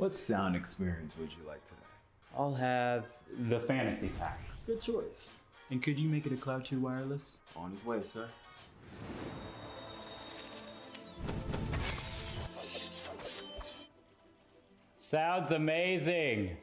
What sound experience would you like today? I'll have the fantasy pack. Good choice. And could you make it a Cloud 2 wireless? On its way, sir. Sounds amazing.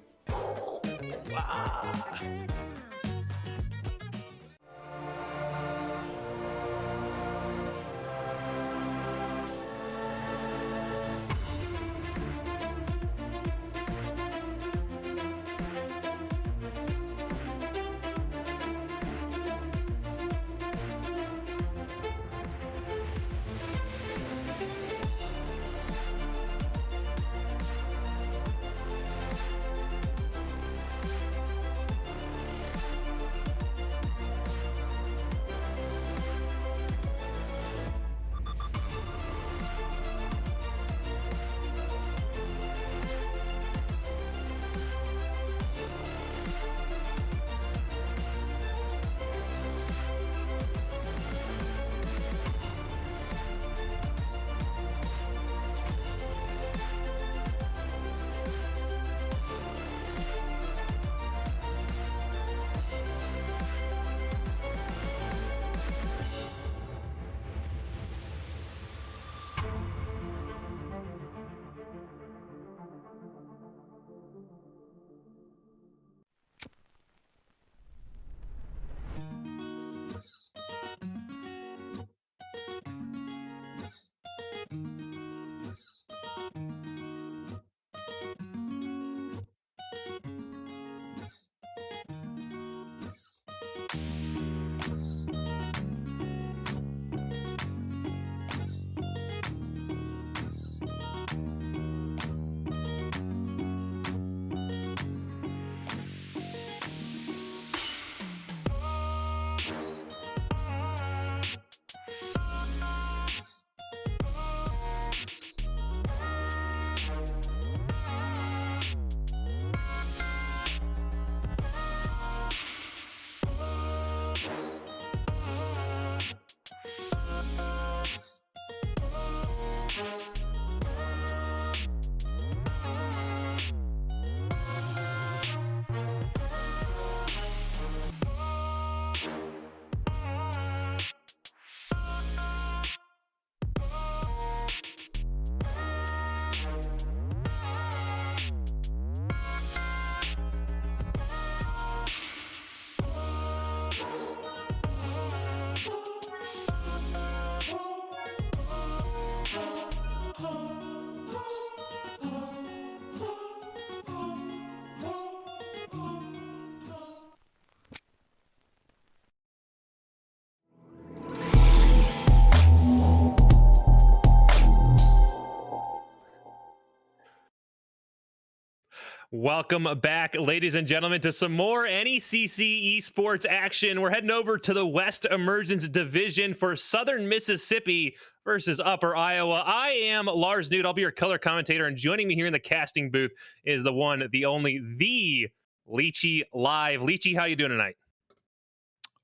Welcome back, ladies and gentlemen, to some more NECC esports action. We're heading over to the West Emergence Division for Southern Mississippi versus Upper Iowa. I am Lars Newt. I'll be your color commentator, and joining me here in the casting booth is the one, the only, the Leachy live. Leachy, how you doing tonight?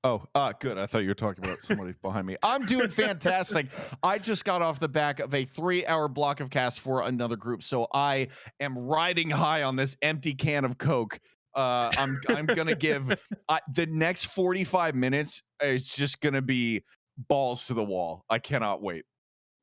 Oh, good. I thought you were talking about somebody behind me. I'm doing fantastic. I just got off the back of a 3-hour block of cast for another group, so I am riding high on this empty can of Coke. I'm gonna give the next 45 minutes. It's just gonna be balls to the wall. I cannot wait.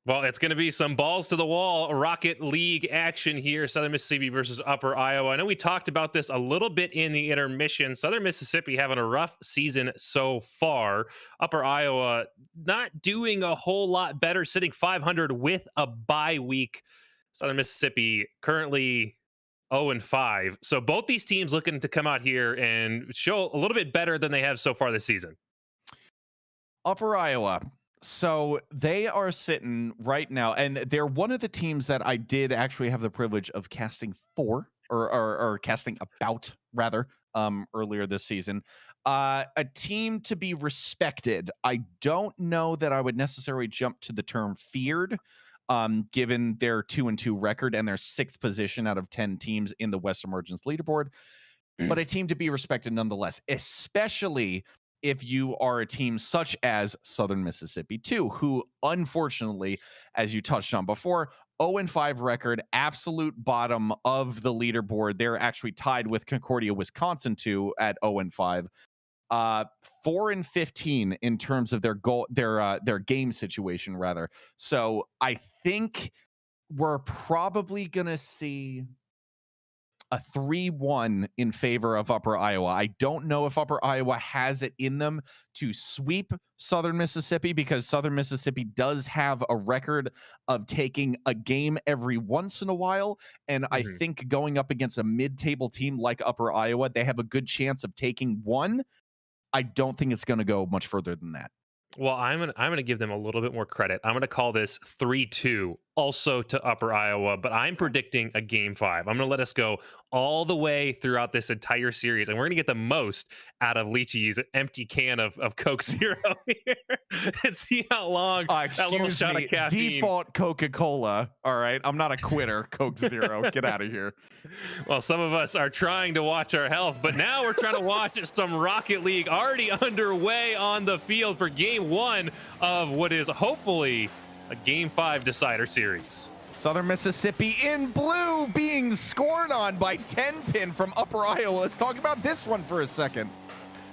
Well, it's going to be some balls to the wall Rocket League action here. Southern Mississippi versus Upper Iowa. I know we talked about this a little bit in the intermission. Southern Mississippi having a rough season so far. Upper Iowa not doing a whole lot better, sitting 500 with a bye week. Southern Mississippi currently 0-5. So both these teams looking to come out here and show a little bit better than they have so far this season. Upper Iowa. So they are sitting right now, and they're one of the teams that I did actually have the privilege of casting for, or casting about, rather, earlier this season. A team to be respected. I don't know that I would necessarily jump to the term feared, given their 2-2 record and their 6th position out of 10 teams in the West Emergence leaderboard, but a team to be respected nonetheless, especially if you are a team such as Southern Mississippi 2, who unfortunately, as you touched on before, 0-5 record, absolute bottom of the leaderboard. They're actually tied with Concordia, Wisconsin 2 at 0-5. 4-15 in terms of their goal, their game situation rather. So I think we're probably gonna see a 3-1 in favor of Upper Iowa. I don't know if Upper Iowa has it in them to sweep Southern Mississippi, because Southern Mississippi does have a record of taking a game every once in a while. And I think going up against a mid-table team like Upper Iowa, they have a good chance of taking one. I don't think it's going to go much further than that. Well, I'm gonna give them a little bit more credit. I'm gonna call this 3-2 also to Upper Iowa, but I'm predicting a game 5. I'm gonna let us go all the way throughout this entire series, and we're gonna get the most out of Leachy's empty can of Coke Zero here and see how long that little shot of caffeine. Default Coca-Cola. All right, I'm not a quitter. Coke Zero, get out of here. Well, some of us are trying to watch our health, but now we're trying to watch some Rocket League already underway on the field for game 1 of what is hopefully a game 5 decider series. Southern Mississippi in blue being scored on by 10-pin from Upper Iowa. Let's talk about this one for a second.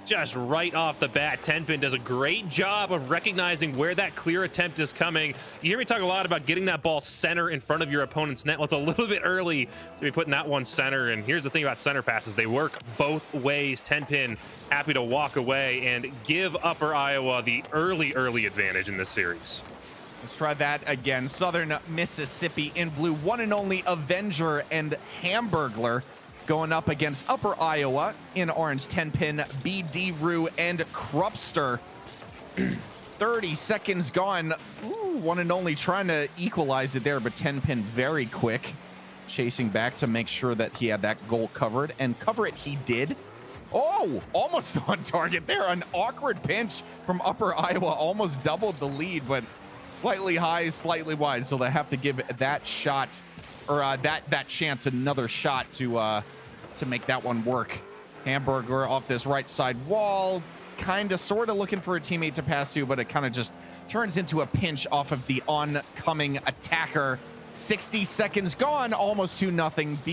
Just right off the bat, 10-pin does a great job of recognizing where that clear attempt is coming. You hear me talk a lot about getting that ball center in front of your opponent's net. Well, it's a little bit early to be putting that one center. And here's the thing about center passes. They work both ways. 10-pin happy to walk away and give Upper Iowa the early advantage in this series. Let's try that again. Southern Mississippi in blue, one and only Avenger and Hamburglar going up against Upper Iowa in orange. 10-pin, BD Roo and Krupster. 30 seconds gone. Ooh, one and only trying to equalize it there, but 10-pin very quick, chasing back to make sure that he had that goal covered, and cover it he did. Oh, almost on target there. An awkward pinch from Upper Iowa, almost doubled the lead, but slightly high, slightly wide, so they have to give that shot, or that chance, another shot to make that one work. Hamburger off this right side wall, kind of sort of looking for a teammate to pass to, but it kind of just turns into a pinch off of the oncoming attacker. 60 seconds gone, almost 2-0.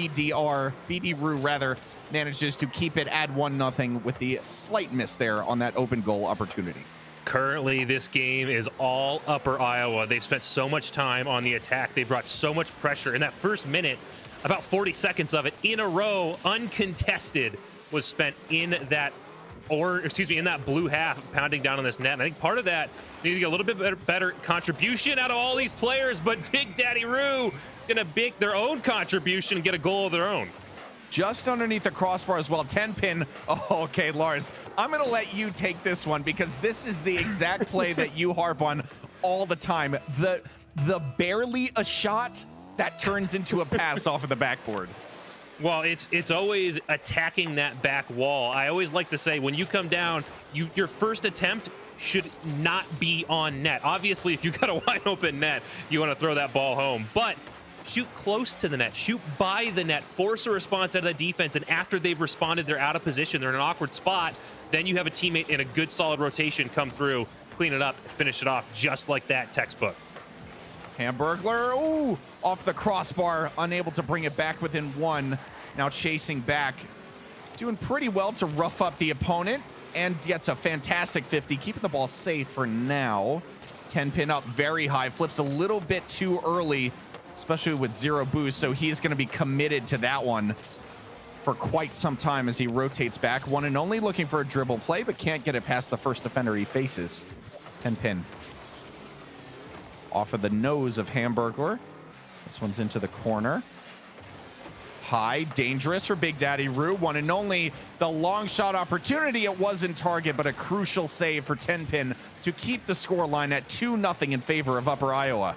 BD Roo rather manages to keep it at 1-0 with the slight miss there on that open goal opportunity. Currently, this game is all Upper Iowa. They've spent so much time on the attack. They brought so much pressure. In that first minute, about 40 seconds of it in a row, uncontested, was spent in that, in that blue half, pounding down on this net. And I think part of that, they need to get a little bit better contribution out of all these players, but Big Daddy Roo is going to make their own contribution and get a goal of their own. Just underneath the crossbar as well. 10-pin. Oh, okay, Lars, I'm going to let you take this one, because this is the exact play that you harp on all the time. The barely a shot that turns into a pass off of the backboard. Well, it's always attacking that back wall. I always like to say when you come down, your first attempt should not be on net. Obviously, if you got a wide open net, you want to throw that ball home, but shoot close to the net, shoot by the net, force a response out of the defense, and after they've responded, they're out of position, they're in an awkward spot, then you have a teammate in a good solid rotation come through, clean it up, finish it off just like that, textbook. Hamburglar, ooh, off the crossbar, unable to bring it back within one. Now chasing back, doing pretty well to rough up the opponent, and gets a fantastic 50, keeping the ball safe for now. 10 pin up very high, flips a little bit too early, especially with 0 boost, so he's going to be committed to that one for quite some time as he rotates back. One and only, looking for a dribble play, but can't get it past the first defender he faces. 10 pin. Off of the nose of Hamburglar. This one's into the corner. High, dangerous for Big Daddy Roo. One and only, the long shot opportunity. It wasn't target, but a crucial save for 10 pin to keep the scoreline at 2-0 in favor of Upper Iowa.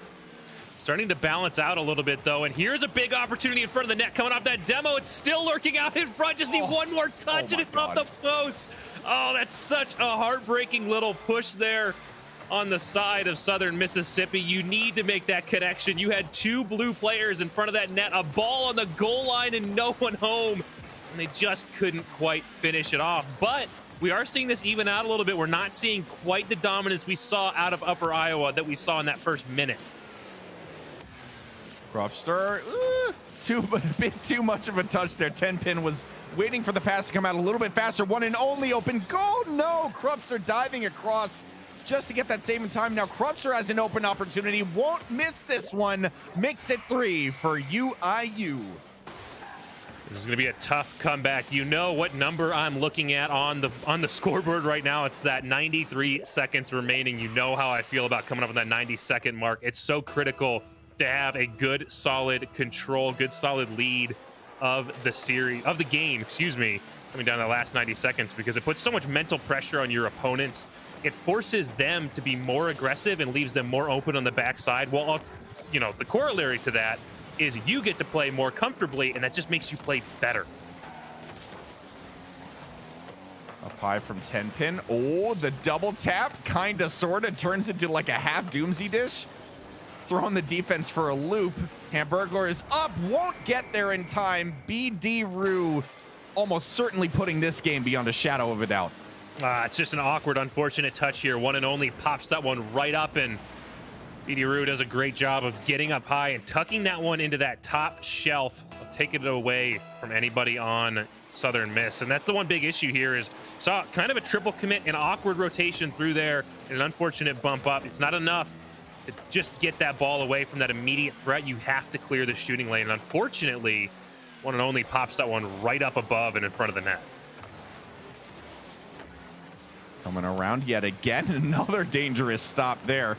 Starting to balance out a little bit, though, and here's a big opportunity in front of the net coming off that demo. It's still lurking out in front. Just need one more touch, and it's off the post. Oh, that's such a heartbreaking little push there on the side of Southern Mississippi. You need to make that connection. You had 2 blue players in front of that net, a ball on the goal line, and no one home, and they just couldn't quite finish it off. But we are seeing this even out a little bit. We're not seeing quite the dominance we saw out of Upper Iowa that we saw in that first minute. Krupster, a bit too much of a touch there. 10 pin was waiting for the pass to come out a little bit faster. One and only open goal. No, Krupster diving across just to get that save in time. Now Krupster has an open opportunity. Won't miss this one. Makes it 3 for UIU. This is going to be a tough comeback. You know what number I'm looking at on the scoreboard right now. It's that 93 seconds remaining. You know how I feel about coming up on that 90-second mark. It's so critical to have a good, solid control, good, solid lead of the series, of the game, excuse me, coming down the last 90 seconds, because it puts so much mental pressure on your opponents. It forces them to be more aggressive and leaves them more open on the backside. Well, you know, the corollary to that is you get to play more comfortably, and that just makes you play better. Up high from 10 pin. Oh, the double tap kind of sort of turns into like a half doomsy dish. Throwing the defense for a loop. Hamburglar is up, won't get there in time. BD Roo almost certainly putting this game beyond a shadow of a doubt. It's just an awkward, unfortunate touch here. One and only pops that one right up, and BD Roo does a great job of getting up high and tucking that one into that top shelf, taking it away from anybody on Southern Miss. And that's the one big issue here is saw kind of a triple commit, an awkward rotation through there, and an unfortunate bump up. It's not enough to just get that ball away from that immediate threat. You have to clear the shooting lane. And unfortunately, one and only pops that one right up above and in front of the net. Coming around yet again. Another dangerous stop there.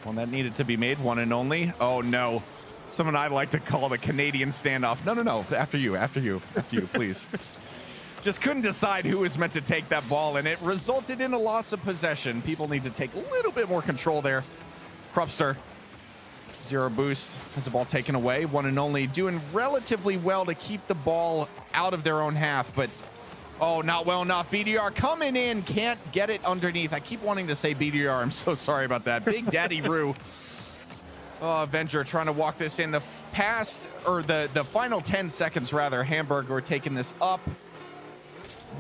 One that needed to be made. One and only. Oh, no. Someone I like to call the Canadian standoff. No. After you, please. Just couldn't decide who was meant to take that ball, and it resulted in a loss of possession. People need to take a little bit more control there. Krupster, 0 boost, has the ball taken away. One and only doing relatively well to keep the ball out of their own half, but oh, not well enough. BDR coming in, can't get it underneath. I keep wanting to say BDR. I'm so sorry about that. Big Daddy Roo. Oh, Avenger trying to walk this in. The final 10 seconds, rather. Hamburglar taking this up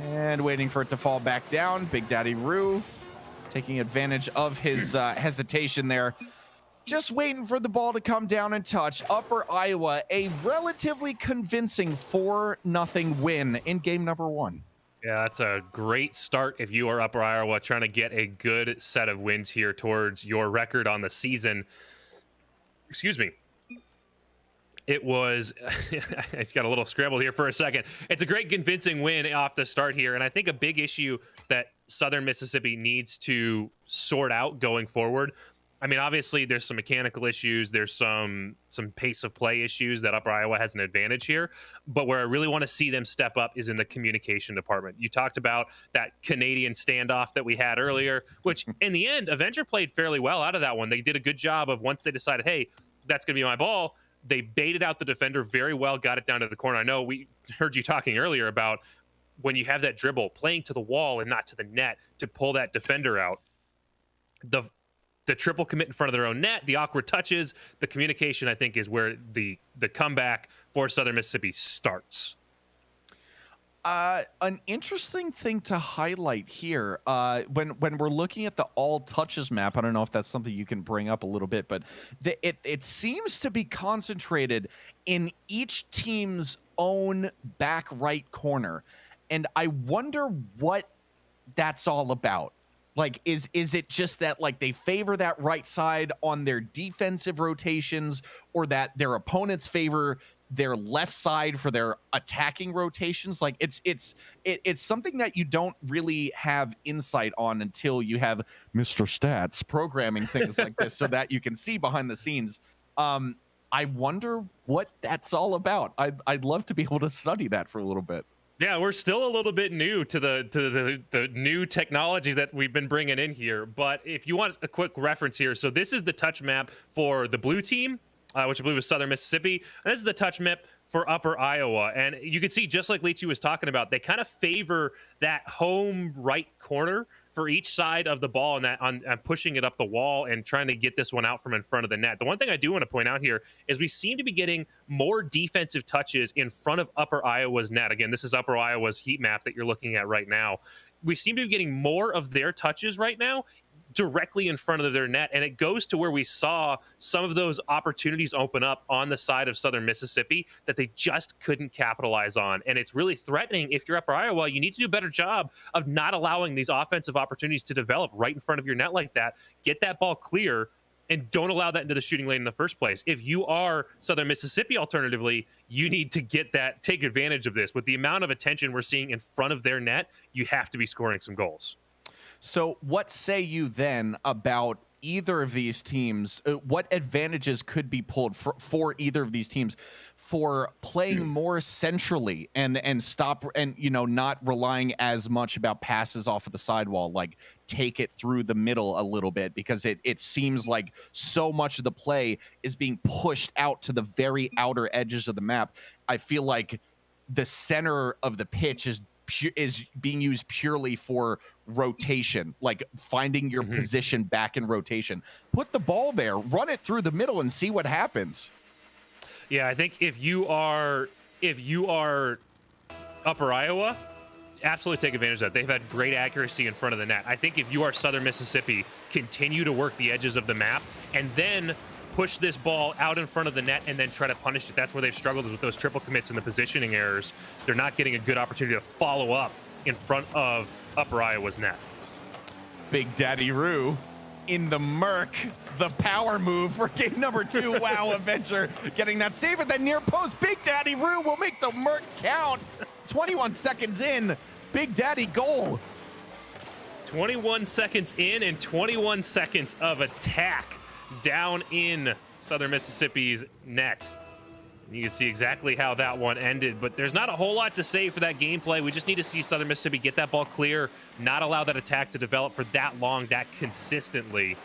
and waiting for it to fall back down. Big Daddy Roo taking advantage of his hesitation there. Just waiting for the ball to come down and touch. Upper Iowa, a relatively convincing 4-0 win in game number 1. Yeah, that's a great start if you are Upper Iowa trying to get a good set of wins here towards your record on the season. Excuse me. It was, it's got a little scrambled here for a second. It's a great convincing win off the start here. And I think a big issue that Southern Mississippi needs to sort out going forward. I mean, obviously there's some mechanical issues. There's some pace of play issues that Upper Iowa has an advantage here. But where I really want to see them step up is in the communication department. You talked about that Canadian standoff that we had earlier, which in the end, Avenger played fairly well out of that one. They did a good job of once they decided, hey, that's going to be my ball. They baited out the defender very well, got it down to the corner. I know we heard you talking earlier about when you have that dribble, playing to the wall and not to the net to pull that defender out. The triple commit in front of their own net, the awkward touches, the communication, I think, is where the comeback for Southern Mississippi starts. An interesting thing to highlight here, when we're looking at the all touches map, I don't know if that's something you can bring up a little bit, but it seems to be concentrated in each team's own back right corner. And I wonder what that's all about. Like, is it just that, like, they favor that right side on their defensive rotations, or that their opponents favor their left side for their attacking rotations? Like, it's something that you don't really have insight on until you have Mr. Stats programming things like this so that you can see behind the scenes. I wonder what that's all about. I'd love to be able to study that for a little bit. Yeah, we're still a little bit new to the new technology that we've been bringing in here. But if you want a quick reference here, so this is the touch map for the blue team, which I believe is Southern Mississippi. And this is the touch map for Upper Iowa. And you can see, just like Leachy was talking about, they kind of favor that home right corner for each side of the ball, and that on pushing it up the wall and trying to get this one out from in front of the net. The one thing I do want to point out here is we seem to be getting more defensive touches in front of Upper Iowa's net. Again, this is Upper Iowa's heat map that you're looking at right now. We seem to be getting more of their touches right now directly in front of their net, and it goes to where we saw some of those opportunities open up on the side of Southern Mississippi that they just couldn't capitalize on. And it's really threatening. If you're Upper Iowa, you need to do a better job of not allowing these offensive opportunities to develop right in front of your net like that. Get that ball clear and don't allow that into the shooting lane in the first place. If you are Southern Mississippi, alternatively, you need to take advantage of this. With the amount of attention we're seeing in front of their net, you have to be scoring some goals. So what say you then about either of these teams? What advantages could be pulled for either of these teams for playing more centrally and stop and, you know, not relying as much about passes off of the sidewall, like take it through the middle a little bit, because it seems like so much of the play is being pushed out to the very outer edges of the map. I feel like the center of the pitch is being used purely for rotation, like finding your position back in rotation. Put the ball there, run it through the middle, and see what happens. Yeah, I think if you are Upper Iowa, absolutely take advantage of that. They've had great accuracy in front of the net. I think if you are Southern Mississippi, continue to work the edges of the map and then push this ball out in front of the net and then try to punish it. That's where they've struggled, with those triple commits and the positioning errors. They're not getting a good opportunity to follow up in front of Upper Iowa's net. Big Daddy Roo in the Merc, the power move for game number 2. Wow, Avenger getting that save at the near post. Big Daddy Roo will make the Merc count. 21 seconds in, Big Daddy goal. 21 seconds in and 21 seconds of attack down in Southern Mississippi's net. You can see exactly how that one ended, but there's not a whole lot to say for that gameplay. We just need to see Southern Mississippi get that ball clear, not allow that attack to develop for that long, that consistently.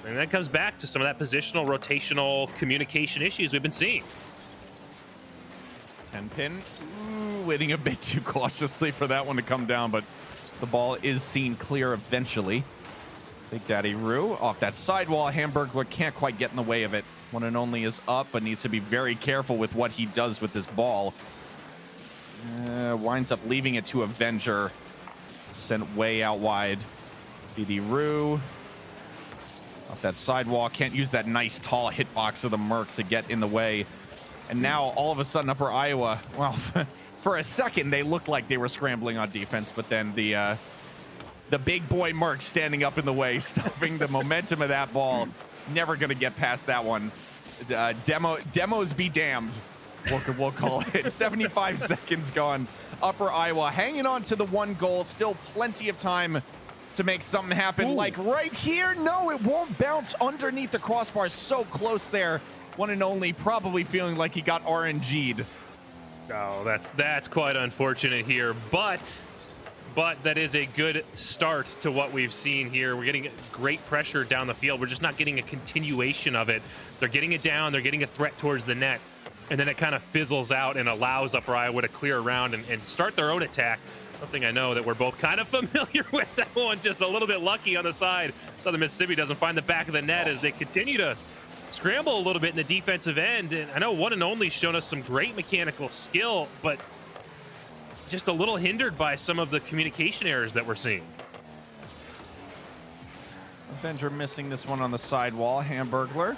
And that comes back to some of that positional, rotational communication issues we've been seeing. 10 pin, waiting a bit too cautiously for that one to come down, but the ball is seen clear eventually. Big Daddy Roo off that sidewall. Hamburglar can't quite get in the way of it. One and only is up, but needs to be very careful with what he does with this ball. Winds up leaving it to Avenger. Sent way out wide. BD Roo off that sidewall. Can't use that nice tall hitbox of the Merc to get in the way. And now all of a sudden Upper Iowa, well, for a second they looked like they were scrambling on defense, but then the big boy Merc standing up in the way, stopping the momentum of that ball. Never going to get past that one. Demos be damned, we'll call it. 75 seconds gone. Upper Iowa hanging on to the one goal. Still plenty of time to make something happen. Ooh. Like right here. No, it won't bounce underneath the crossbar. So close there. One and only probably feeling like he got RNG'd. Oh, that's quite unfortunate here, but but that is a good start to what we've seen here. We're getting great pressure down the field. We're just not getting a continuation of it. They're getting it down. They're getting a threat towards the net. And then it kind of fizzles out and allows Upper Iowa to clear around and start their own attack. Something I know that we're both kind of familiar with. That one just a little bit lucky on the side. Southern Mississippi doesn't find the back of the net as they continue to scramble a little bit in the defensive end. And I know One and Only's shown us some great mechanical skill, but just a little hindered by some of the communication errors that we're seeing. Avenger missing this one on the sidewall. Hamburglar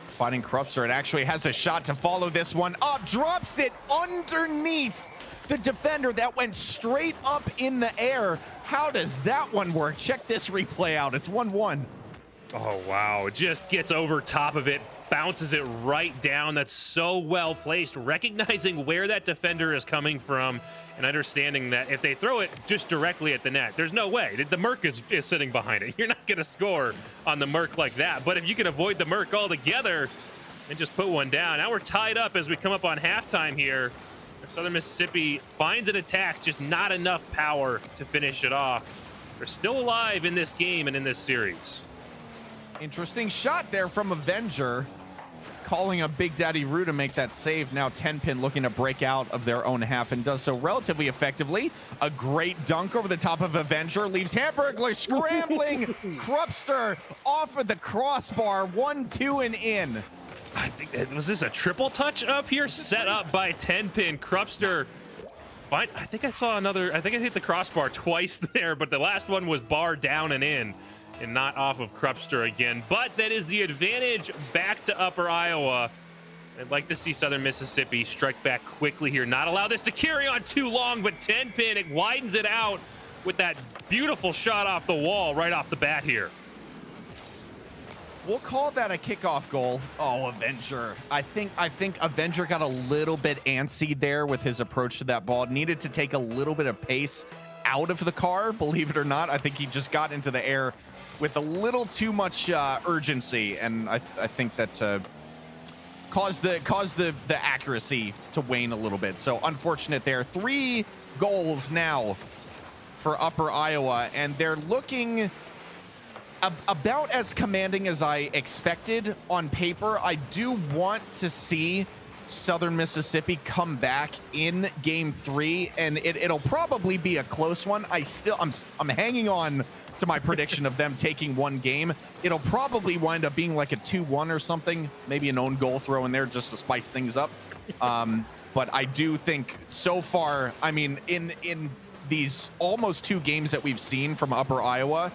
fighting Krupster. It actually has a shot to follow this one up. Drops it underneath the defender. That went straight up in the air. How does that one work? Check this replay out. It's 1-1. Oh, wow. Just gets over top of it, bounces it right down. That's so well placed, recognizing where that defender is coming from and understanding that if they throw it just directly at the net, there's no way. The Merc is sitting behind it. You're not going to score on the Merc like that. But if you can avoid the Merc altogether and just put one down. Now we're tied up as we come up on halftime here. Southern Mississippi finds an attack, just not enough power to finish it off. They're still alive in this game and in this series. Interesting shot there from Avenger, calling a Big Daddy Roo to make that save. Now 10-pin looking to break out of their own half and does so relatively effectively. A great dunk over the top of Avenger leaves Hamburglar scrambling. Krupster off of the crossbar, 1-2 and in. I think, was this a triple touch up here? Set up by 10-pin. Krupster, I think I saw another, I think I hit the crossbar twice there, but the last one was bar down and in, and not off of Krupster again. But that is the advantage back to Upper Iowa. I'd like to see Southern Mississippi strike back quickly here, not allow this to carry on too long, but 10-pin, it widens it out with that beautiful shot off the wall right off the bat here. We'll call that a kickoff goal. Oh, Avenger. I think Avenger got a little bit antsy there with his approach to that ball. Needed to take a little bit of pace out of the car, believe it or not. I think he just got into the air with a little too much urgency, and I think that's caused the accuracy to wane a little bit. So unfortunate there. 3 goals now for Upper Iowa, and they're looking about as commanding as I expected on paper. I do want to see Southern Mississippi come back in game 3, and it'll probably be a close one. I'm hanging on to my prediction of them taking one game. It'll probably wind up being like a 2-1 or something, maybe an own goal throw in there just to spice things up. But I do think so far, I mean, in these almost 2 games that we've seen from Upper Iowa,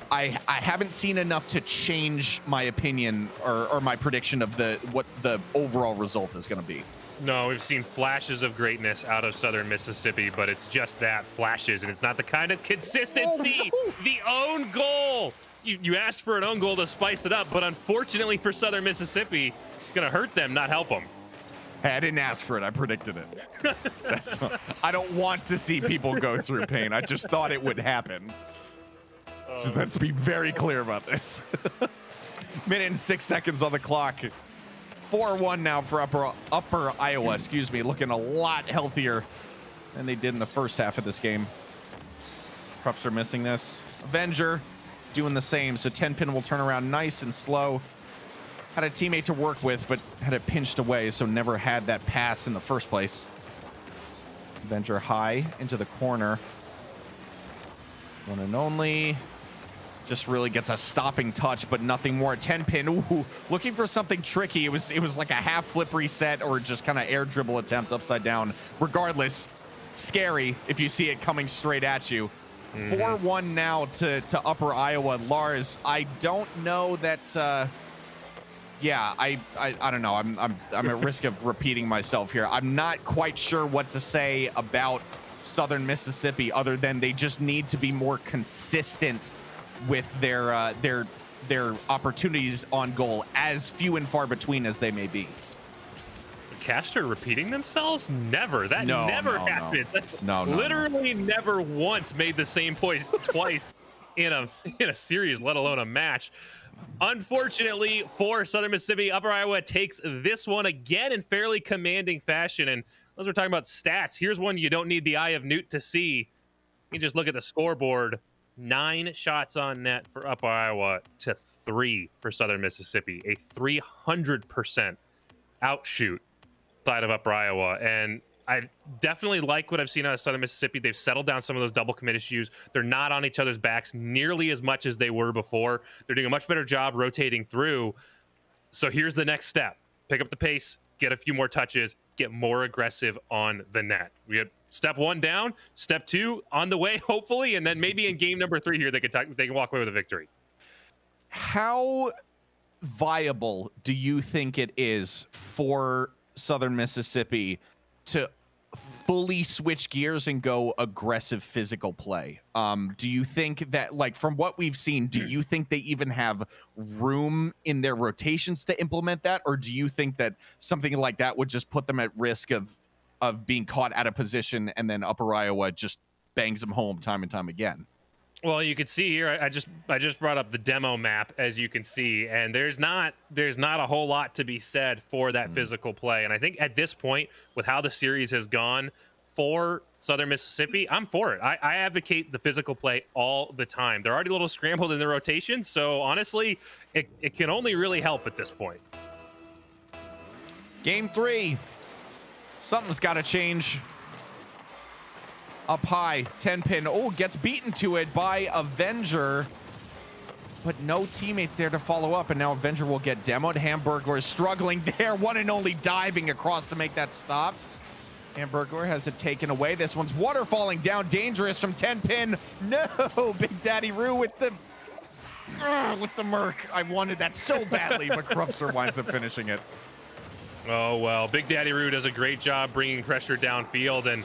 I haven't seen enough to change my opinion or my prediction of what the overall result is going to be. No, we've seen flashes of greatness out of Southern Mississippi, but it's just that, flashes, and it's not the kind of consistency. Oh, no. The own goal. You asked for an own goal to spice it up, but unfortunately for Southern Mississippi, it's going to hurt them, not help them. Hey, I didn't ask for it. I predicted it. I don't want to see people go through pain. I just thought it would happen. So let's be very clear about this. Minute and 6 seconds on the clock. 4-1 now for Upper Iowa, excuse me, looking a lot healthier than they did in the first half of this game. Krupster missing this. Avenger doing the same, so 10-pin will turn around nice and slow. Had a teammate to work with, but had it pinched away, so never had that pass in the first place. Avenger high into the corner. One and only. Just really gets a stopping touch, but nothing more. 10-pin, ooh, looking for something tricky. It was like a half flip reset or just kind of air dribble attempt upside down. Regardless, scary if you see it coming straight at you. 4-1 now to Upper Iowa. Lars, I don't know that. Yeah, I don't know. I'm at risk of repeating myself here. I'm not quite sure what to say about Southern Mississippi other than they just need to be more consistent with their opportunities on goal, as few and far between as they may be. Caster repeating themselves? Never. That never happened. No. Literally never once made the same point twice in a series, let alone a match. Unfortunately for Southern Mississippi, Upper Iowa takes this one again in fairly commanding fashion. And as we're talking about stats, here's one you don't need the eye of Newt to see. You just look at the scoreboard. 9 shots on net for Upper Iowa to 3 for Southern Mississippi. A 300% outshoot side of Upper Iowa. And I definitely like what I've seen out of Southern Mississippi. They've settled down some of those double commit issues. They're not on each other's backs nearly as much as they were before. They're doing a much better job rotating through. So here's the next step. Pick up the pace, get a few more touches, get more aggressive on the net. We had step 1 down, step 2 on the way, hopefully, and then maybe in game number 3 here, they can walk away with a victory. How viable do you think it is for Southern Mississippi to fully switch gears and go aggressive physical play? Do you think that, like, from what we've seen, do you think they even have room in their rotations to implement that? Or do you think that something like that would just put them at risk of being caught out of position and then Upper Iowa just bangs them home time and time again? Well, you can see here, I just brought up the demo map, as you can see, and there's not a whole lot to be said for that physical play. And I think at this point, with how the series has gone for Southern Mississippi, I'm for it. I advocate the physical play all the time. They're already a little scrambled in the rotation, so honestly, it can only really help at this point. Game 3. Something's got to change. Up high, 10-pin. Oh, gets beaten to it by Avenger, but no teammates there to follow up, and now Avenger will get demoed. Hamburglar is struggling there, one and only diving across to make that stop. Hamburglar has it taken away. This one's waterfalling down, dangerous from 10-pin. No, Big Daddy Roo with the merc. I wanted that so badly, but Krupster winds up finishing it. Oh, well, Big Daddy Roo does a great job bringing pressure downfield, and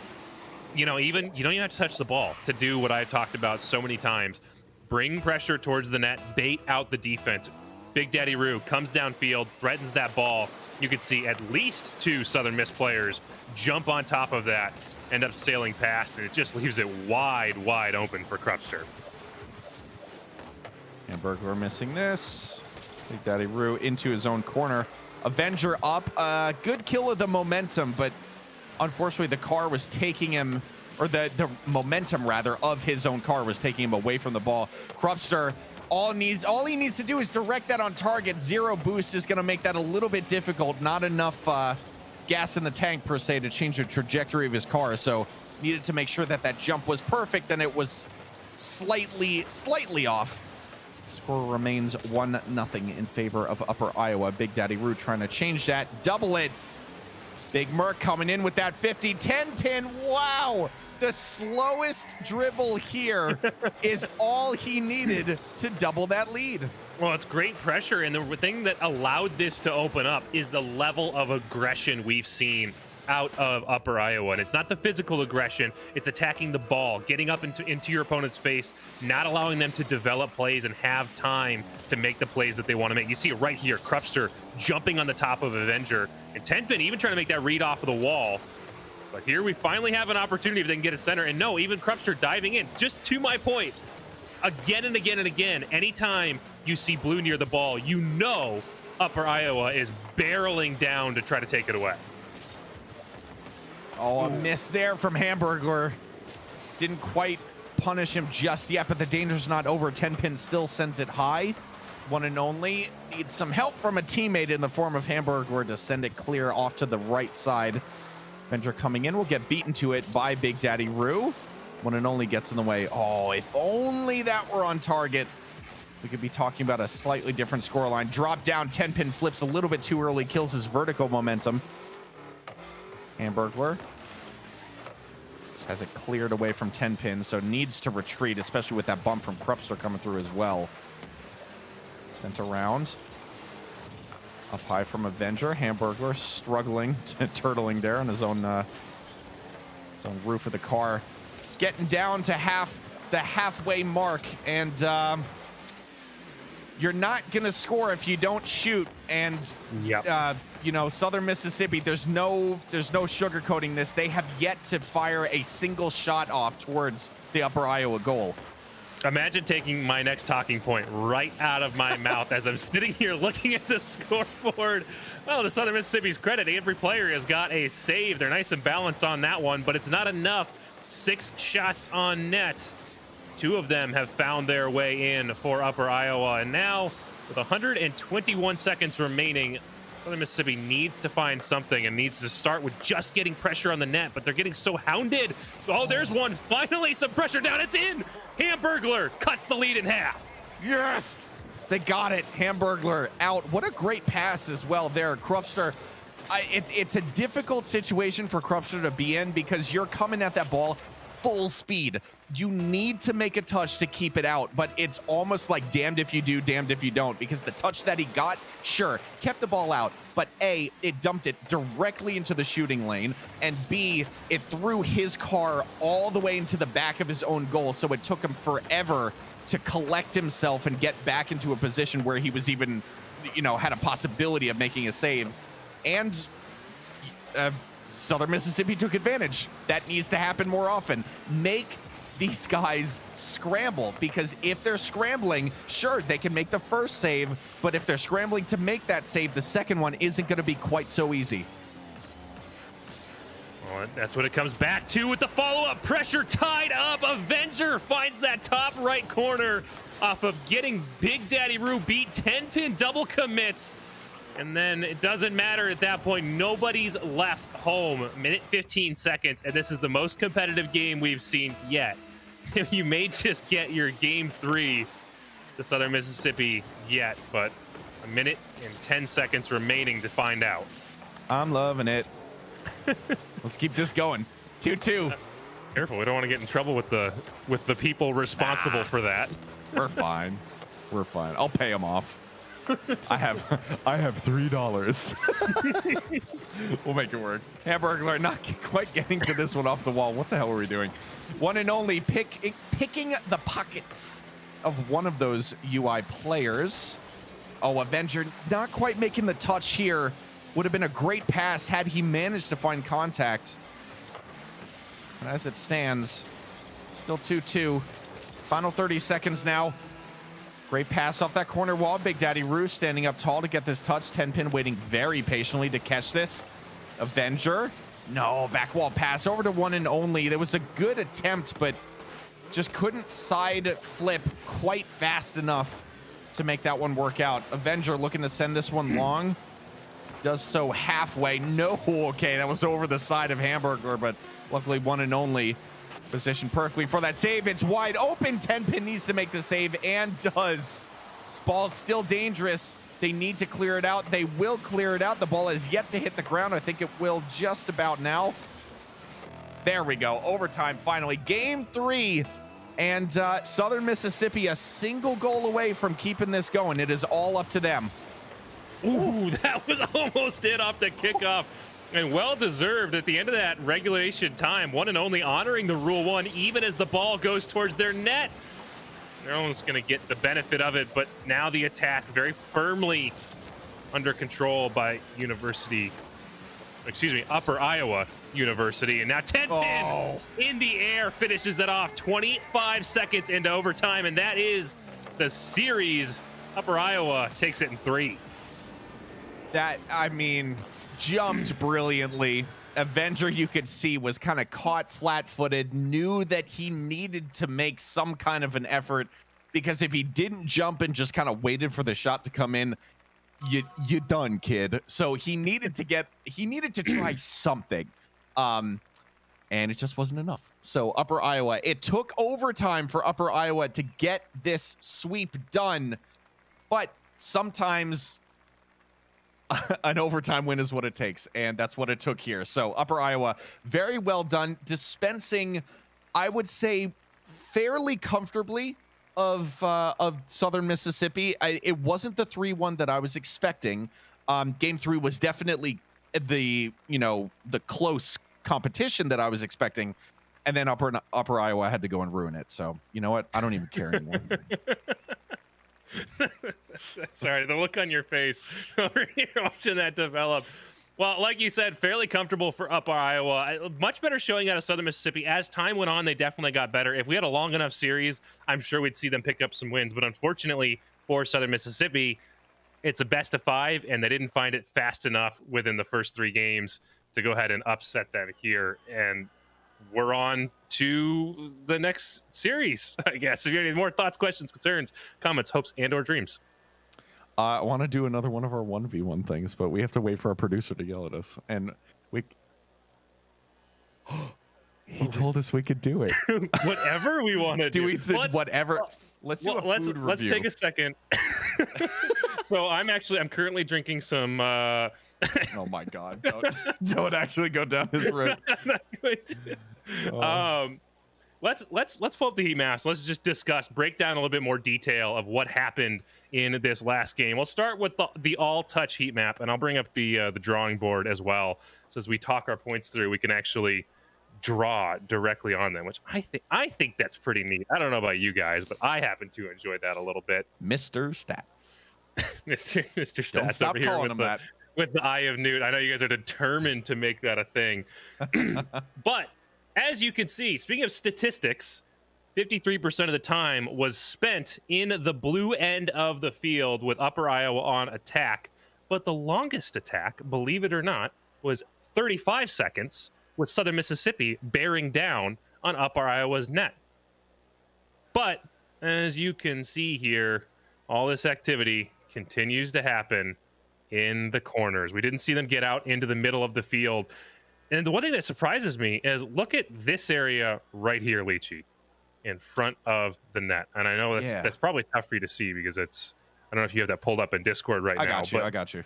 you don't even have to touch the ball to do what I've talked about so many times. Bring pressure towards the net, bait out the defense. Big Daddy Roo comes downfield, threatens that ball. You could see at least 2 Southern Miss players jump on top of that, end up sailing past, and it just leaves it wide open for Krupster. Hamburglar missing this. Big Daddy Roo into his own corner. Avenger up. Good kill of the momentum, but unfortunately, the car was taking him, or the momentum rather of his own car was taking him away from the ball. Krupster, all he needs to do is direct that on target. 0 boost is going to make that a little bit difficult. Not enough gas in the tank per se to change the trajectory of his car. So needed to make sure that that jump was perfect, and it was slightly off. Score remains 1-0 in favor of Upper Iowa. Big Daddy Roo trying to change that, double it. Big Merc coming in with that 50, 10-pin. Wow, the slowest dribble here is all he needed to double that lead. Well, it's great pressure, and the thing that allowed this to open up is the level of aggression we've seen out of Upper Iowa. And it's not the physical aggression, it's attacking the ball, getting up into your opponent's face, not allowing them to develop plays and have time to make the plays that they want to make. You see it right here, Krupster jumping on the top of Avenger, and 10-pin even trying to make that read off of the wall. But here we finally have an opportunity if they can get a center. And no, even Krupster diving in. Just to my point, again and again and again, anytime you see blue near the ball, you know Upper Iowa is barreling down to try to take it away. Oh, a miss there from Hamburglar. Didn't quite punish him just yet, but the danger's not over. 10-pin still sends it high. One and only. Needs some help from a teammate in the form of Hamburglar to send it clear off to the right side. Avenger coming in will get beaten to it by Big Daddy Roo. One and only gets in the way. Oh, if only that were on target, we could be talking about a slightly different scoreline. Drop down, 10-pin flips a little bit too early, kills his vertical momentum. Hamburglar just has it cleared away from 10-pin, so needs to retreat, especially with that bump from Krupster coming through as well. Sent around. Up high from Avenger. Hamburglar struggling, turtling there on his own roof of the car. Getting down to the halfway mark, and you're not going to score if you don't shoot. And, you know, Southern Mississippi, there's no sugarcoating this. They have yet to fire a single shot off towards the Upper Iowa goal. Imagine taking my next talking point right out of my mouth as I'm sitting here looking at the scoreboard. Well, to Southern Mississippi's credit, every player has got a save. They're nice and balanced on that one, but it's not enough 6 shots on net. 2 of them have found their way in for Upper Iowa. And now, with 121 seconds remaining, Southern Mississippi needs to find something and needs to start with just getting pressure on the net, but they're getting so hounded. Oh, there's one. Finally, some pressure down. It's in. Hamburglar cuts the lead in half. Yes, they got it. Hamburglar out. What a great pass as well there. Krupster, it's a difficult situation for Krupster to be in because you're coming at that ball full speed. You need to make a touch to keep it out, but it's almost like damned if you do, damned if you don't, because the touch that he got, sure, kept the ball out, but A, it dumped it directly into the shooting lane, and B, it threw his car all the way into the back of his own goal, so it took him forever to collect himself and get back into a position where he was even, you know, had a possibility of making a save. And Southern Mississippi took advantage. That needs to happen more often. Make these guys scramble, because if they're scrambling, sure, they can make the first save, but if they're scrambling to make that save, the second one isn't going to be quite so easy. Well, that's what it comes back to with the follow-up. Pressure tied up. Avenger finds that top right corner off of getting Big Daddy Roo beat. 10-pin double commits. And then it doesn't matter at that point. Nobody's left home. Minute 15 seconds, and this is the most competitive game we've seen yet. You may just get your game 3 to Southern Mississippi yet, but a minute and 10 seconds remaining to find out. I'm loving it. Let's keep this going. 2-2. Careful, we don't want to get in trouble with the people responsible for that. We're fine. We're fine. I'll pay them off. I have $3. We'll make it work. Hamburglar not quite getting to this one off the wall. What the hell are we doing? One and only picking the pockets of one of those UI players. Oh, Avenger not quite making the touch here. Would have been a great pass had he managed to find contact. And as it stands, still 2-2. Final 30 seconds now. Great pass off that corner wall. Big Daddy Roo standing up tall to get this touch. 10-pin waiting very patiently to catch this. Avenger. No, back wall pass over to one and only. There was a good attempt, but just couldn't side flip quite fast enough to make that one work out. Avenger looking to send this one long. Does so halfway. No, okay, that was over the side of Hamburglar, but luckily one and only. Positioned perfectly for that save. It's wide open. 10-pin needs to make the save and does. Ball's still dangerous. They need to clear it out. They will clear it out. The ball has yet to hit the ground. I think it will just about now. There we go. Overtime finally. Game 3. And Southern Mississippi a single goal away from keeping this going. It is all up to them. Ooh, that was almost it off the kickoff. And well-deserved at the end of that regulation time. One and only honoring the Rule 1 even as the ball goes towards their net. They're almost going to get the benefit of it, but now the attack very firmly under control by Upper Iowa University. And now 10-pin in the air finishes it off 25 seconds into overtime, and that is the series. Upper Iowa takes it in 3. That, I mean, jumped brilliantly. Avenger, you could see, was kind of caught flat-footed, knew that he needed to make some kind of an effort, because if he didn't jump and just kind of waited for the shot to come in, you done, kid. So he needed to try something, and it just wasn't enough. So Upper Iowa, it took overtime for Upper Iowa to get this sweep done, but sometimes an overtime win is what it takes, and that's what it took here. So Upper Iowa, very well done, dispensing, I would say, fairly comfortably of Southern Mississippi. It wasn't the 3-1 that I was expecting. Game 3 was definitely the close competition that I was expecting, and then Upper Iowa had to go and ruin it. So you know what? I don't even care anymore. Sorry, the look on your face over here watching that develop. Well, like you said, fairly comfortable for Upper Iowa. Much better showing out of Southern Mississippi. As time went on, they definitely got better. If we had a long enough series, I'm sure we'd see them pick up some wins. But unfortunately for Southern Mississippi, it's a best of 5, and they didn't find it fast enough within the first 3 games to go ahead and upset them here. And we're on to the next series, I guess. If you have any more thoughts, questions, concerns, comments, hopes, and or dreams. I want to do another one of our 1v1 things, but we have to wait for our producer to yell at us. And we... He told us we could do it. Whatever we want to do. Whatever. Let's do a food let's review. take a second. So I'm currently drinking some Oh my god. Don't actually go down this road. I'm not going to. Let's pull up the heat maps. Let's just break down a little bit more detail of what happened in this last game. We'll start with the all touch heat map, and I'll bring up the drawing board as well. So as we talk our points through, we can actually draw directly on them, which I think that's pretty neat. I don't know about you guys, but I happen to enjoy that a little bit. Mr. Stats. Mr. Stats. Don't stop over here calling him that. with the Eye of Newt. I know you guys are determined to make that a thing. But as you can see, speaking of statistics, 53% of the time was spent in the blue end of the field with Upper Iowa on attack. But the longest attack, believe it or not, was 35 seconds with Southern Mississippi bearing down on Upper Iowa's net. But as you can see here, all this activity continues to happen in the corners. We didn't see them get out into the middle of the field. And the one thing that surprises me is look at this area right here, Leachy, in front of the net. And I know that's probably tough for you to see because I don't know if you have that pulled up in Discord right now. I got you.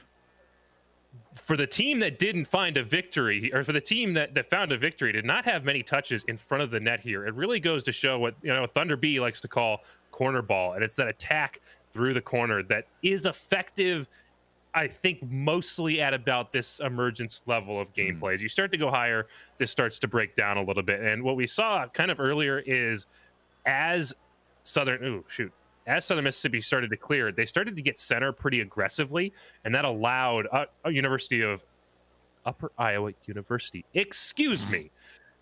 For the team that didn't find a victory, or for the team that found a victory, did not have many touches in front of the net here. It really goes to show what Thunder B likes to call corner ball, and it's that attack through the corner that is effective. I think mostly at about this emergence level of gameplay. As you start to go higher, this starts to break down a little bit. And what we saw kind of earlier is as Southern Mississippi started to clear, they started to get center pretty aggressively, and that allowed Upper Iowa University,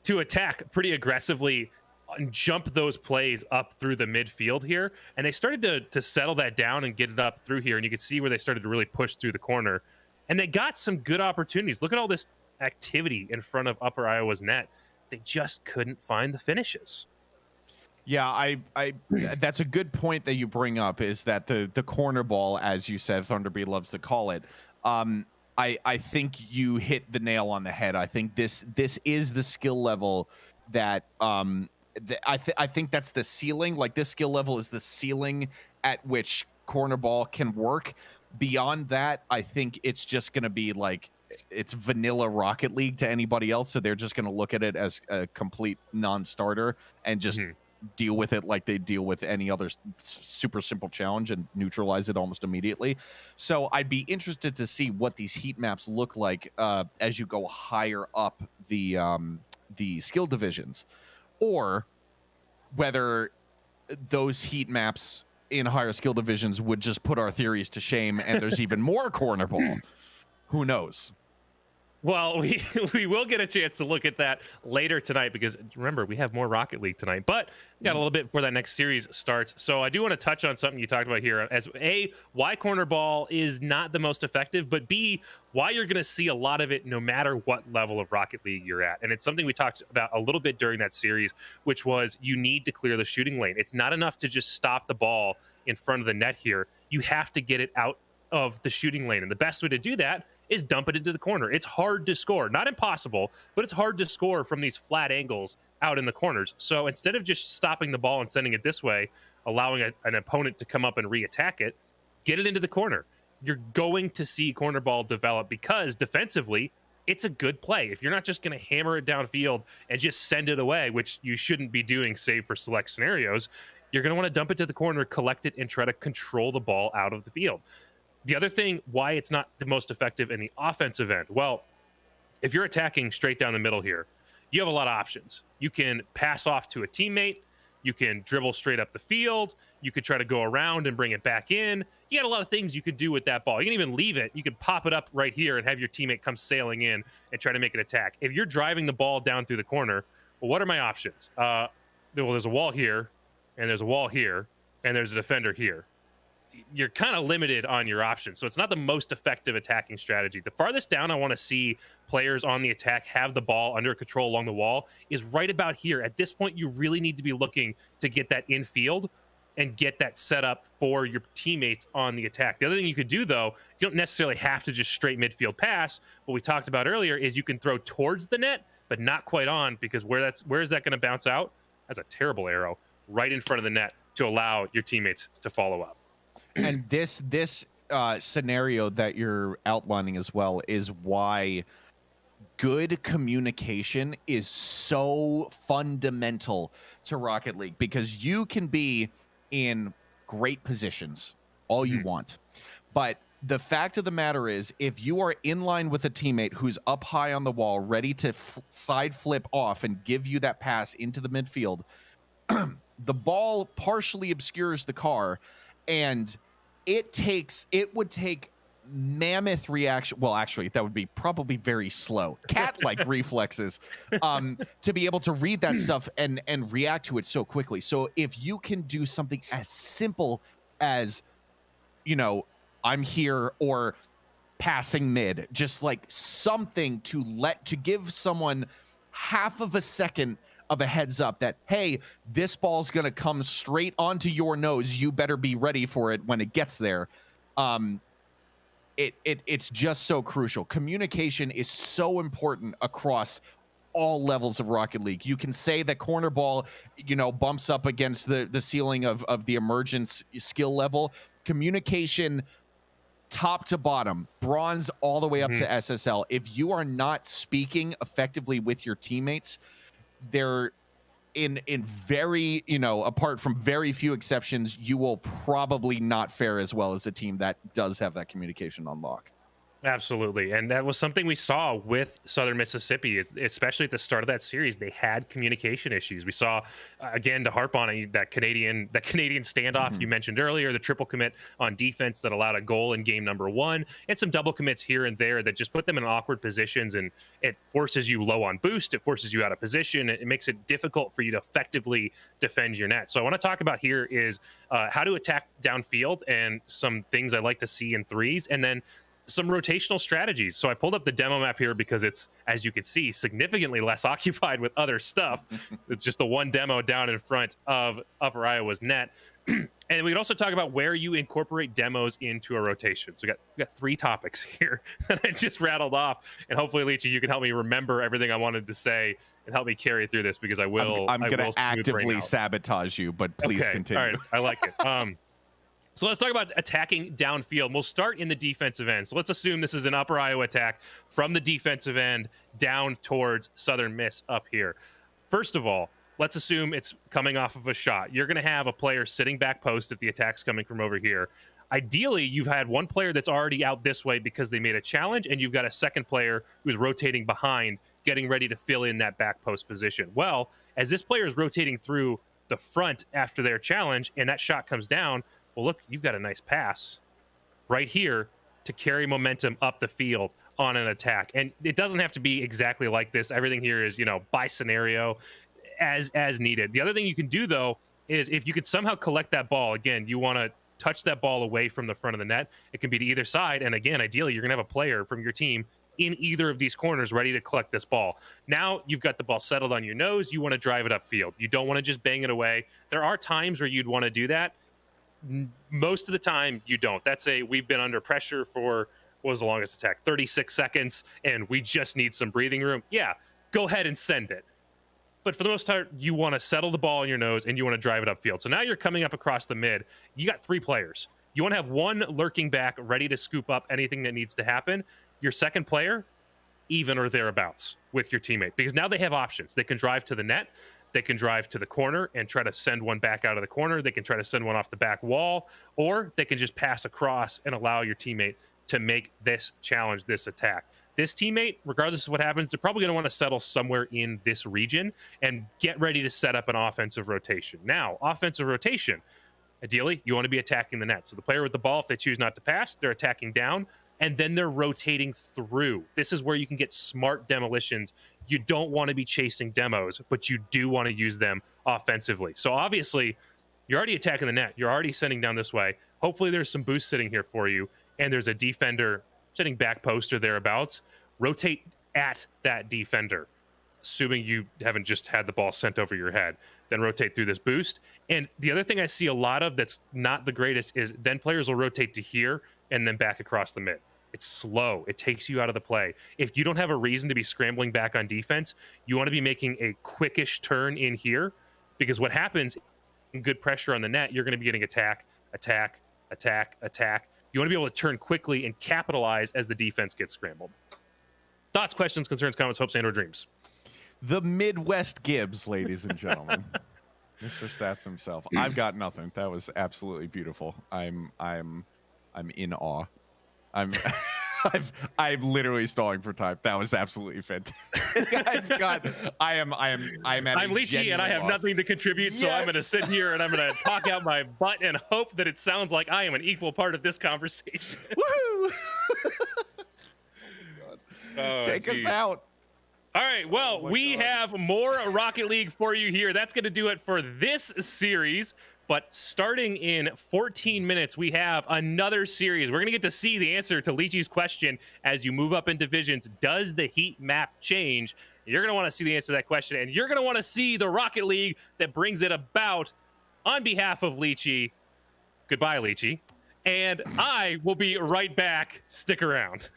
to attack pretty aggressively and jump those plays up through the midfield here. And they started to settle that down and get it up through here. And you can see where they started to really push through the corner. And they got some good opportunities. Look at all this activity in front of Upper Iowa's net. They just couldn't find the finishes. Yeah, I that's a good point that you bring up, is that the corner ball, as you said, Thunder B loves to call it. I think you hit the nail on the head. I think this is the skill level that I think that's the ceiling. Like, this skill level is the ceiling at which corner ball can work. Beyond that, I think it's just going to be like, it's vanilla Rocket League to anybody else. So they're just going to look at it as a complete non-starter and just deal with it like they deal with any other super simple challenge and neutralize it almost immediately. So I'd be interested to see what these heat maps look like as you go higher up the skill divisions, or whether those heat maps in higher skill divisions would just put our theories to shame and there's even more corner ball. Who knows? Well, we will get a chance to look at that later tonight, because remember, we have more Rocket League tonight, but we got a little bit before that next series starts. So I do want to touch on something you talked about here as A, why corner ball is not the most effective, but B, why you're going to see a lot of it no matter what level of Rocket League you're at. And it's something we talked about a little bit during that series, which was you need to clear the shooting lane. It's not enough to just stop the ball in front of the net here. You have to get it out of the shooting lane, and the best way to do that is dump it into the corner. It's hard to score, not impossible, but it's hard to score from these flat angles out in the corners. So instead of just stopping the ball and sending it this way, allowing an opponent to come up and re-attack it, get it into the corner. You're going to see corner ball develop, because defensively it's a good play. If you're not just going to hammer it downfield and just send it away, which you shouldn't be doing save for select scenarios, you're going to want to dump it to the corner, collect it, and try to control the ball out of the field. The other thing, why it's not the most effective in the offensive end, well, if you're attacking straight down the middle here, you have a lot of options. You can pass off to a teammate. You can dribble straight up the field. You could try to go around and bring it back in. You got a lot of things you could do with that ball. You can even leave it. You could pop it up right here and have your teammate come sailing in and try to make an attack. If you're driving the ball down through the corner, well, what are my options? There's a wall here, and there's a wall here, and there's a defender here. you're kind of limited on your options. So it's not the most effective attacking strategy. The farthest down I want to see players on the attack have the ball under control along the wall is right about here. At this point, you really need to be looking to get that infield and get that set up for your teammates on the attack. The other thing you could do, though, you don't necessarily have to just straight midfield pass. What we talked about earlier is you can throw towards the net, but not quite on, because where is that going to bounce out? That's a terrible arrow right in front of the net to allow your teammates to follow up. And this scenario that you're outlining as well is why good communication is so fundamental to Rocket League, because you can be in great positions all you want, but the fact of the matter is, if you are in line with a teammate who's up high on the wall ready to side flip off and give you that pass into the midfield, the ball partially obscures the car, and it would take mammoth reaction. Well, actually, that would be probably very slow, cat-like reflexes, to be able to read that stuff and react to it so quickly. So if you can do something as simple as, I'm here, or passing mid, just like something to give someone half of a second of a heads up that, hey, this ball's going to come straight onto your nose. You better be ready for it when it gets there. It's just so crucial. Communication is so important across all levels of Rocket League. You can say that corner ball, bumps up against the ceiling of the emergence skill level. Communication, top to bottom, bronze all the way up to SSL. If you are not speaking effectively with your teammates, they're in very, apart from very few exceptions, you will probably not fare as well as a team that does have that communication on lock. Absolutely. And that was something we saw with Southern Mississippi, especially at the start of that series. They had communication issues. We saw, again, to harp on it, that Canadian standoff you mentioned earlier, the triple commit on defense that allowed a goal in game number 1, and some double commits here and there that just put them in awkward positions, and it forces you low on boost. It forces you out of position. It makes it difficult for you to effectively defend your net. So I want to talk about here is how to attack downfield and some things I like to see in threes, and then some rotational strategies. So I pulled up the demo map here because it's, as you can see, significantly less occupied with other stuff. It's just the one demo down in front of Upper Iowa's net. And we can also talk about where you incorporate demos into a rotation. So we got 3 topics here that I just rattled off. And hopefully, Leachy, you can help me remember everything I wanted to say and help me carry through this, because I'm going to actively sabotage you, but please continue. All right, I like it. So let's talk about attacking downfield. We'll start in the defensive end. So let's assume this is an Upper Iowa attack from the defensive end down towards Southern Miss up here. First of all, let's assume it's coming off of a shot. You're going to have a player sitting back post if the attack's coming from over here. Ideally, you've had one player that's already out this way because they made a challenge, and you've got a second player who's rotating behind, getting ready to fill in that back post position. Well, as this player is rotating through the front after their challenge and that shot comes down, well, look, you've got a nice pass right here to carry momentum up the field on an attack. And it doesn't have to be exactly like this. Everything here is, by scenario as needed. The other thing you can do, though, is if you could somehow collect that ball, again, you want to touch that ball away from the front of the net. It can be to either side. And again, ideally, you're going to have a player from your team in either of these corners ready to collect this ball. Now you've got the ball settled on your nose. You want to drive it upfield. You don't want to just bang it away. There are times where you'd want to do that. Most of the time you don't. We've been under pressure for, what was the longest attack, 36 seconds, and we just need some breathing room. Yeah, go ahead and send it. But for the most part, you want to settle the ball on your nose and you want to drive it upfield. So now you're coming up across the mid. You got 3 players. You want to have one lurking back ready to scoop up anything that needs to happen. Your second player, even or thereabouts with your teammate, because now they have options. They can drive to the net. They can drive to the corner and try to send one back out of the corner. They can try to send one off the back wall, or they can just pass across and allow your teammate to make this challenge, this attack. This teammate, regardless of what happens, they're probably going to want to settle somewhere in this region and get ready to set up an offensive rotation. Now, offensive rotation, ideally, you want to be attacking the net. So the player with the ball, if they choose not to pass, they're attacking down, and then they're rotating through. This is where you can get smart demolitions. You don't want to be chasing demos, but you do want to use them offensively. So obviously, You're already attacking the net. You're already sending down this way. Hopefully there's some boost sitting here for you, and there's a defender sitting back post or thereabouts. Rotate at that defender, assuming you haven't just had the ball sent over your head. Then rotate through this boost. And the other thing I see a lot of that's not the greatest is then players will rotate to here and then back across the mid. It's slow. It takes you out of the play. If you don't have a reason to be scrambling back on defense, you want to be making a quickish turn in here, because what happens in good pressure on the net, you're going to be getting attack, attack, attack, attack. You want to be able to turn quickly and capitalize as the defense gets scrambled. Thoughts, questions, concerns, comments, hopes, and/or dreams? The Midwest Gibbs, ladies and gentlemen. Mr. Stats himself. I've got nothing. That was absolutely beautiful. I'm in awe. I'm literally stalling for time. That was absolutely fantastic. I'm Leachy and I have nothing to contribute, so I'm going to sit here and I'm going to talk out my butt and hope that it sounds like I am an equal part of this conversation. Woohoo! Oh, Take us out. All right, well, we have more Rocket League for you here. That's going to do it for this series. But starting in 14 minutes, we have another series. We're going to get to see the answer to Leachy's question as you move up in divisions. Does the heat map change? You're going to want to see the answer to that question, and you're going to want to see the Rocket League that brings it about. On behalf of Leachy, goodbye, Leachy. And I will be right back. Stick around.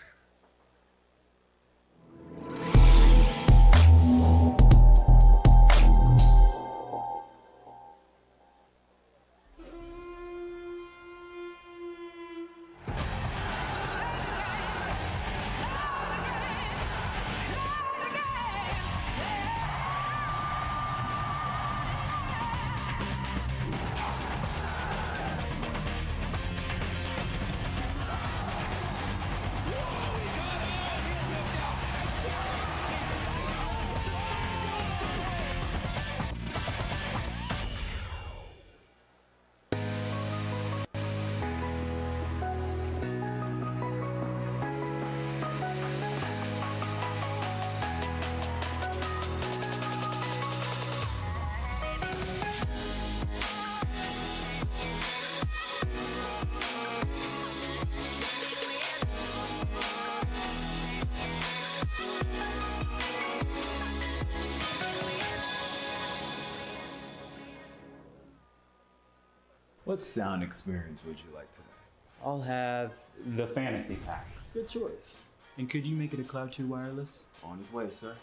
What sound experience would you like today? I'll have the fantasy pack. Good choice. And could you make it a Cloud 2 wireless? On his way, sir.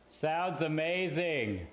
Sounds amazing.